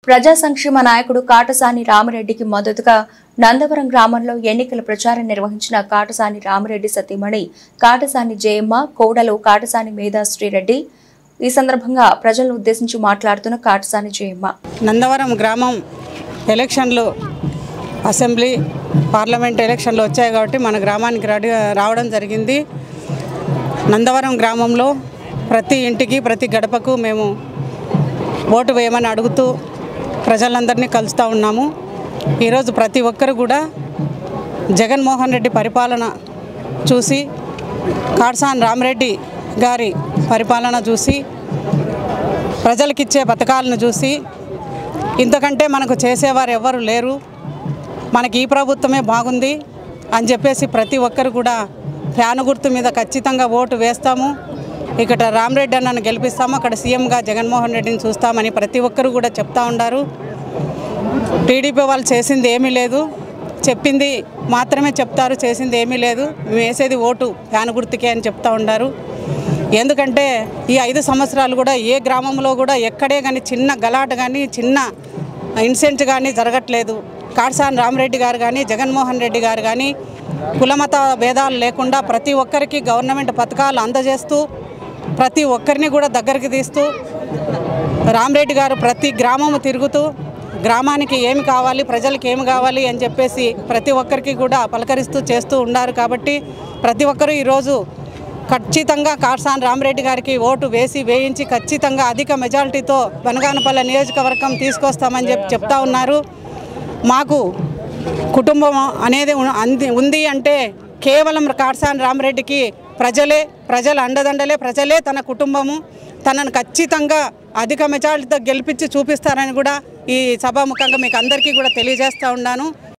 ప్రజా సంక్షేమ నాయకుడు కాటసాని రామిరెడ్డికి మద్దతుగా నందవరం గ్రామంలో ఎన్నికల ప్రచారం నిర్వహించిన కాటసాని రామిరెడ్డి సతీమణి కాటసాని జయమ్మ కోడలు కాటసాని మేధాశ్రీరెడ్డి ఈ సందర్భంగా ప్రజలను ఉద్దేశించి మాట్లాడుతున్న కాటసాని జయమ్మ నందవరం గ్రామం ఎలక్షన్లు అసెంబ్లీ పార్లమెంట్ ఎలక్షన్లు వచ్చాయి కాబట్టి మన గ్రామానికి రావడం జరిగింది। నందవరం గ్రామంలో ప్రతి ఇంటికి ప్రతి గడపకు మేము ఓటు వేయమని అడుగుతూ ప్రజలందరినీ కలుస్తూ ఉన్నాము। ఈరోజు ప్రతి ఒక్కరు కూడా జగన్మోహన్ రెడ్డి పరిపాలన చూసి కాటసాని రామిరెడ్డి గారి పరిపాలన చూసి ప్రజలకిచ్చే పథకాలను చూసి ఇంతకంటే మనకు చేసేవారు ఎవరు లేరు, మనకి ఈ ప్రభుత్వమే బాగుంది అని చెప్పేసి ప్రతి ఒక్కరు కూడా ఫ్యాను గుర్తు మీద ఖచ్చితంగా ఓటు వేస్తాము, ఇక్కడ రామిరెడ్డి అన్నను గెలిపిస్తాము, అక్కడ సీఎంగా జగన్మోహన్ రెడ్డిని చూస్తామని ప్రతి ఒక్కరు కూడా చెప్తా ఉన్నారు। టీడీపీ వాళ్ళు చేసింది ఏమీ లేదు, చెప్పింది మాత్రమే చెప్తారు, చేసింది ఏమీ లేదు, మేము వేసేది ఓటు ఫ్యాను గుర్తుకే అని చెప్తా ఉన్నారు। ఎందుకంటే ఈ 5 సంవత్సరాలు కూడా ఏ గ్రామంలో కూడా ఎక్కడే కానీ చిన్న గలాట కానీ చిన్న ఇన్సిడెంట్ కానీ జరగట్లేదు। కాటసాని రామిరెడ్డి గారు కానీ జగన్మోహన్ రెడ్డి గారు కానీ కులమత భేదాలు లేకుండా ప్రతి ఒక్కరికి గవర్నమెంట్ పథకాలు అందజేస్తూ ప్రతి ఒక్కరిని కూడా దగ్గరికి తీస్తూ రామిరెడ్డి గారు ప్రతి గ్రామము తిరుగుతూ గ్రామానికి ఏమి కావాలి, ప్రజలకు ఏమి కావాలి అని చెప్పేసి ప్రతి ఒక్కరికి కూడా పలకరిస్తూ చేస్తూ ఉన్నారు। కాబట్టి ప్రతి ఒక్కరూ ఈరోజు ఖచ్చితంగా కాటసాని రామిరెడ్డి గారికి ఓటు వేయించి ఖచ్చితంగా అధిక మెజారిటీతో బనగానపల్లె నియోజకవర్గం తీసుకొస్తామని చెప్తా ఉన్నారు। మాకు కుటుంబం అనేది ఉంది అంటే కేవలం కాటసాని రామిరెడ్డికి ప్రజల అండదండలే, ప్రజలే తన కుటుంబము, తనను ఖచ్చితంగా అధిక మెజారిటీతో గెలిపించి చూపిస్తారని కూడా ఈ సభాముఖంగా మీకు అందరికీ కూడా తెలియజేస్తూ ఉన్నాను।